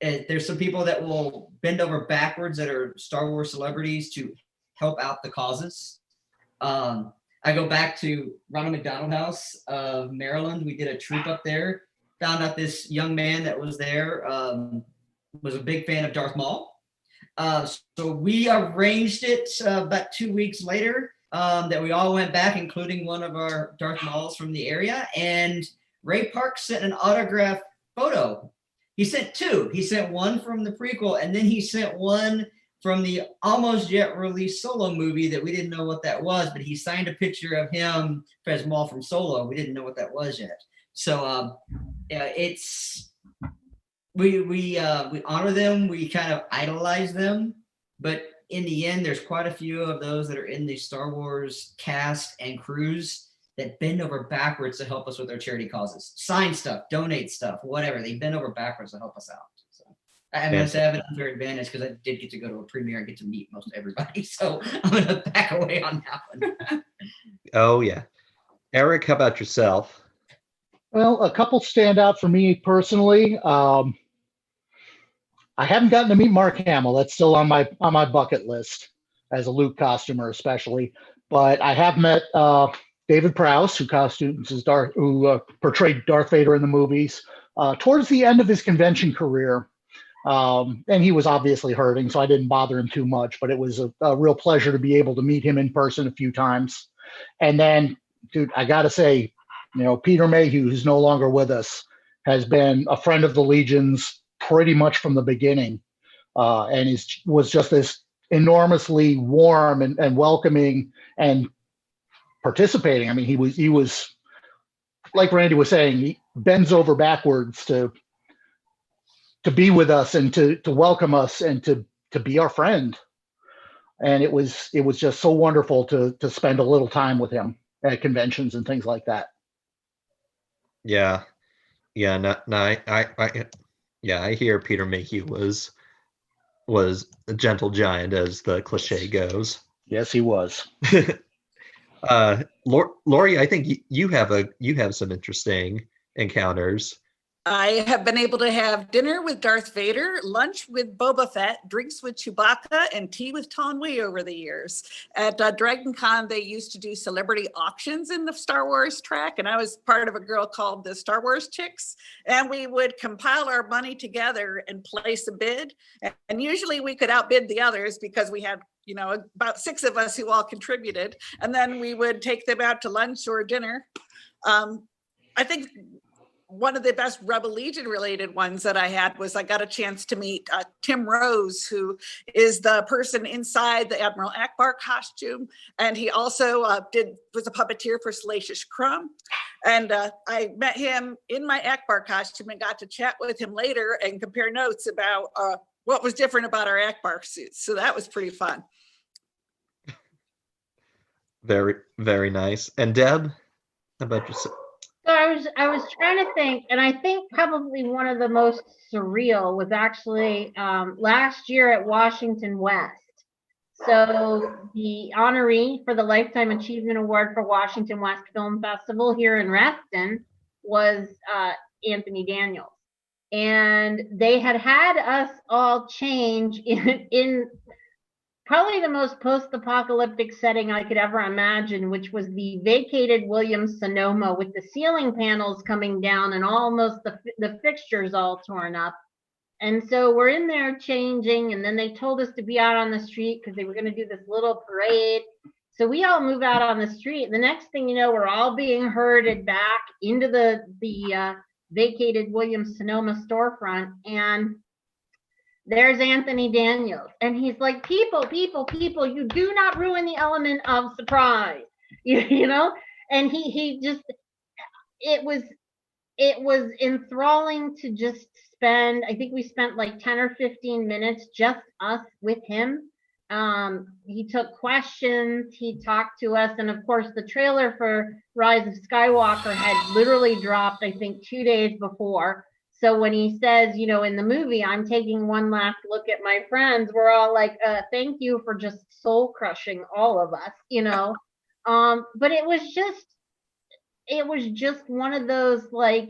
There's some people that will bend over backwards that are Star Wars celebrities to help out the causes. I go back to Ronald McDonald House of Maryland. We did a troop up there. Found out this young man that was there was a big fan of Darth Maul. So we arranged it about 2 weeks later that we all went back, including one of our Darth Mauls from the area. And Ray Park sent an autograph photo. He sent two. He sent one from the prequel, and then he sent one from the almost yet released Solo movie that we didn't know what that was, but he signed a picture of him as Maul from Solo. We didn't know what that was yet. So we honor them. We kind of idolize them, but in the end, there's quite a few of those that are in the Star Wars cast and crews that bend over backwards to help us with our charity causes, sign stuff, donate stuff, whatever. They bend over backwards to help us out. So I'm going to say I have an unfair advantage because I did get to go to a premiere and get to meet most everybody. So I'm going to back away on that one. Oh yeah, Eric, how about yourself? Well, a couple stand out for me personally. I haven't gotten to meet Mark Hamill. That's still on my bucket list as a Luke costumer, especially. But I have met David Prowse, who portrayed Darth Vader in the movies, towards the end of his convention career. And he was obviously hurting, so I didn't bother him too much. But it was a real pleasure to be able to meet him in person a few times. And then, dude, I got to say, Peter Mayhew, who's no longer with us, has been a friend of the Legion's pretty much from the beginning, and was just this enormously warm and welcoming and participating. I mean, he was like Randy was saying, he bends over backwards to be with us and to welcome us and to be our friend. And it was just so wonderful to spend a little time with him at conventions and things like that. Yeah. I hear Peter Mayhew was a gentle giant, as the cliche goes. Yes, he was. Lori, I think you have some interesting encounters. I have been able to have dinner with Darth Vader, lunch with Boba Fett, drinks with Chewbacca, and tea with Ton Wei over the years. At Dragon Con, they used to do celebrity auctions in the Star Wars track, and I was part of a girl called the Star Wars Chicks, and we would compile our money together and place a bid, and usually we could outbid the others because we had about 6 of us who all contributed, and then we would take them out to lunch or dinner. I think one of the best Rebel Legion related ones that I had was I got a chance to meet Tim Rose, who is the person inside the Admiral Akbar costume. And he also was a puppeteer for Salacious Crumb. And I met him in my Akbar costume and got to chat with him later and compare notes about what was different about our Akbar suits. So that was pretty fun. Very, very nice. And Deb, how about yourself? So I was trying to think, and I think probably one of the most surreal was actually last year at Washington West. So the honoree for the Lifetime Achievement Award for Washington West Film Festival here in Reston was Anthony Daniels. And they had us all change in probably the most post-apocalyptic setting I could ever imagine, which was the vacated Williams-Sonoma with the ceiling panels coming down and almost the fixtures all torn up. And so we're in there changing, and then they told us to be out on the street because they were going to do this little parade. So we all move out on the street. The next thing you know, we're all being herded back into the vacated Williams-Sonoma storefront, and there's Anthony Daniels. And he's like, people, you do not ruin the element of surprise, you know? And he just, it was enthralling to just spend, I think we spent like 10 or 15 minutes, just us with him. He took questions, he talked to us. And of course, the trailer for Rise of Skywalker had literally dropped, I think, 2 days before. So when he says, in the movie, I'm taking one last look at my friends, we're all like, thank you for just soul crushing all of us, But it was just one of those, like,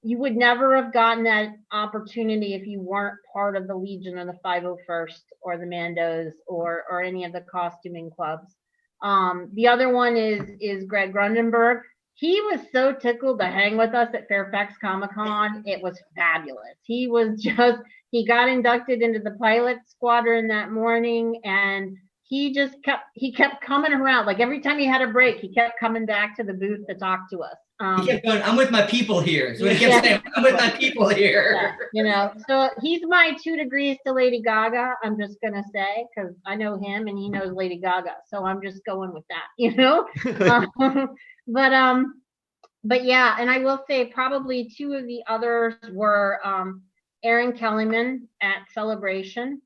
you would never have gotten that opportunity if you weren't part of the Legion or the 501st or the Mandos or any of the costuming clubs. The other one is Greg Grundenberg. He was so tickled to hang with us at Fairfax Comic-Con. It was fabulous. He got inducted into the pilot squadron that morning, and he kept coming around. Like every time he had a break, he kept coming back to the booth to talk to us. He kept going, I'm with my people here. So he kept saying, I'm with my people here. Yeah, so he's my 2 degrees to Lady Gaga, I'm just going to say, because I know him and he knows Lady Gaga. So I'm just going with that, But yeah, and I will say probably 2 of the others were Erin Kellyman at Celebration.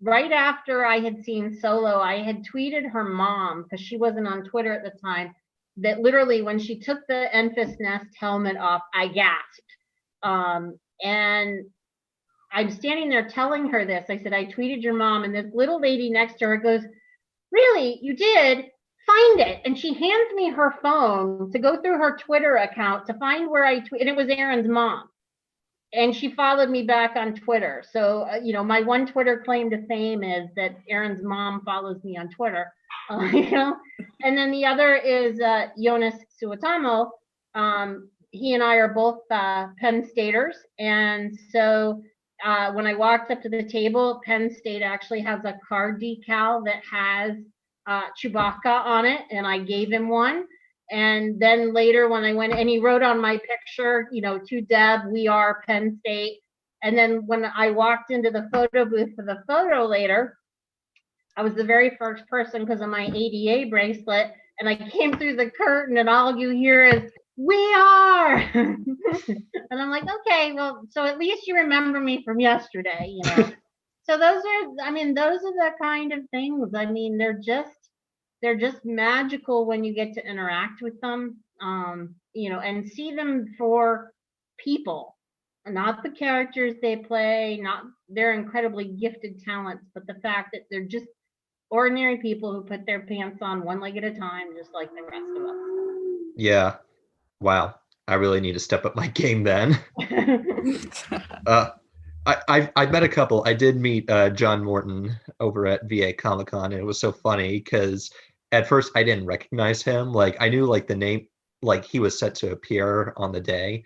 Right after I had seen Solo, I had tweeted her mom, because she wasn't on Twitter at the time, that literally when she took the Enfys Nest helmet off, I gasped. And I'm standing there telling her this. I said, I tweeted your mom, and this little lady next to her goes, really, you did? Find it. And she hands me her phone to go through her Twitter account to find where I tweeted. And it was Erin's mom. And she followed me back on Twitter. So, my one Twitter claim to fame is that Erin's mom follows me on Twitter. And then the other is Jonas Suotamo. He and I are both Penn Staters. And so when I walked up to the table, Penn State actually has a card decal that has Chewbacca on it, and I gave him one. And then later when I went, and he wrote on my picture, to Deb, we are Penn State. And then when I walked into the photo booth for the photo later, I was the very first person because of my ADA bracelet, and I came through the curtain and all you hear is, we are. And I'm like, okay, well, so at least you remember me from yesterday, So those are the kind of things. I mean, they're just magical when you get to interact with them, and see them for people, not the characters they play, not their incredibly gifted talents, but the fact that they're just ordinary people who put their pants on one leg at a time, just like the rest of us. Yeah. Wow. I really need to step up my game then. Uh, I met a couple. I did meet John Morton over at VA Comic Con, and it was so funny because at first I didn't recognize him. Like I knew like the name, like he was set to appear on the day,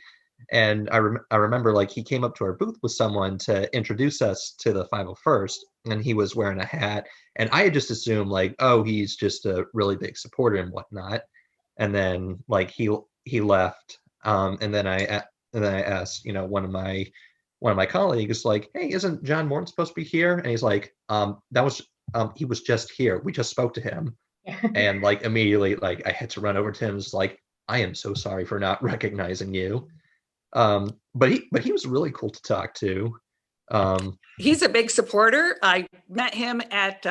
and I remember like he came up to our booth with someone to introduce us to the 501st, and he was wearing a hat, and I had just assumed like, oh, he's just a really big supporter and whatnot, and then like he left, and then I asked, you know, one of my colleagues, like, hey, isn't John Morton supposed to be here? And he's like, he was just here. We just spoke to him. And like immediately, like I had to run over to him. It's like, I am so sorry for not recognizing you. But he was really cool to talk to. He's a big supporter. I met him at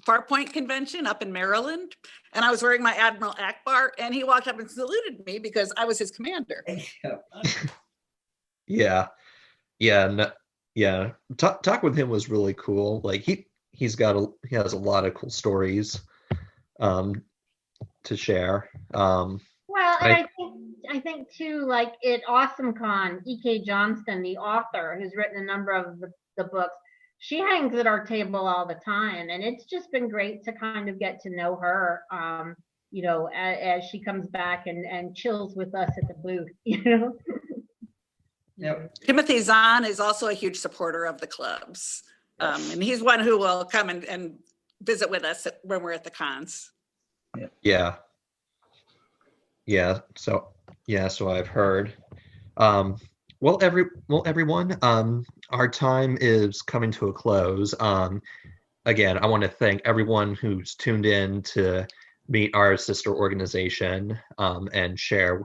Farpoint Convention up in Maryland, and I was wearing my Admiral Akbar, and he walked up and saluted me because I was his commander. Yeah. Yeah, no, yeah. Talk with him was really cool. Like he has a lot of cool stories to share. Well, and I think too, like at AwesomeCon, E.K. Johnston, the author who's written a number of the books, she hangs at our table all the time, and it's just been great to kind of get to know her. You know, as she comes back and chills with us at the booth. You know. Yep. Timothy Zahn is also a huge supporter of the clubs. And he's one who will come and visit with us when we're at the cons. Yeah. So I've heard. Well, everyone, our time is coming to a close. Again, I want to thank everyone who's tuned in to meet our sister organization and share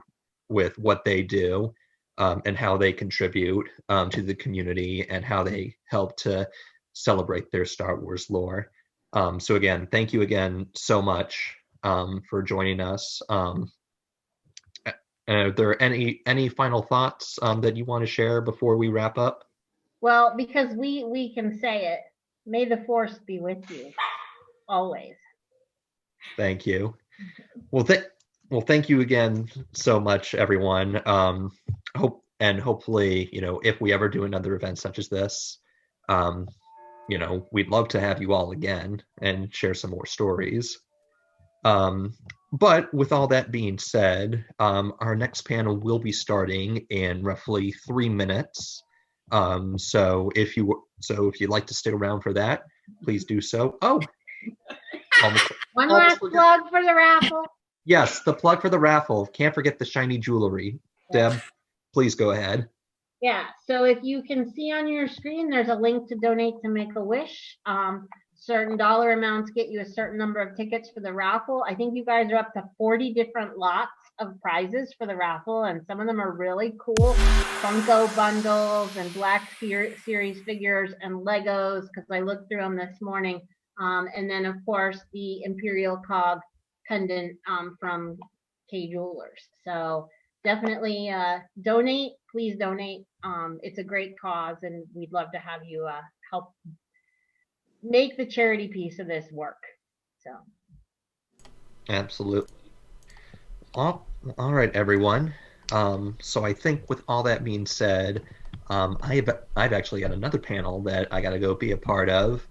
with what they do. And how they contribute to the community and how they help to celebrate their Star Wars lore. So again, thank you again so much for joining us. Are there any final thoughts that you want to share before we wrap up? Well, because we can say it, may the Force be with you always. Thank you. Well, thank you again so much, everyone. Hopefully, you know, if we ever do another event such as this, you know, we'd love to have you all again and share some more stories. But with all that being said, our next panel will be starting in roughly 3 minutes. So if you'd like to stick around for that, please do so. Oh, one last plug for the raffle. Yes, the plug for the raffle. Can't forget the shiny jewelry. Deb, please go ahead. Yeah, so if you can see on your screen, there's a link to donate to Make-A-Wish. Certain dollar amounts get you a certain number of tickets for the raffle. I think you guys are up to 40 different lots of prizes for the raffle, and some of them are really cool. Funko bundles and Black Series figures and Legos, because I looked through them this morning. And then, of course, the Imperial Cog pendant from K Jewelers. So definitely donate. Please donate. It's a great cause, and we'd love to have you help make the charity piece of this work. So absolutely. All right, everyone. So I think with all that being said, I've actually got another panel that I got to go be a part of.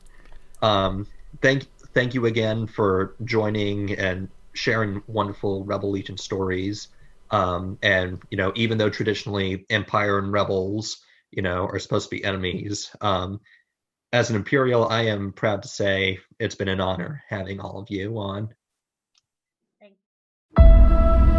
Thank you again for joining and sharing wonderful Rebel Legion stories. And you know, even though traditionally Empire and Rebels, you know, are supposed to be enemies, as an Imperial, I am proud to say it's been an honor having all of you on. thanks.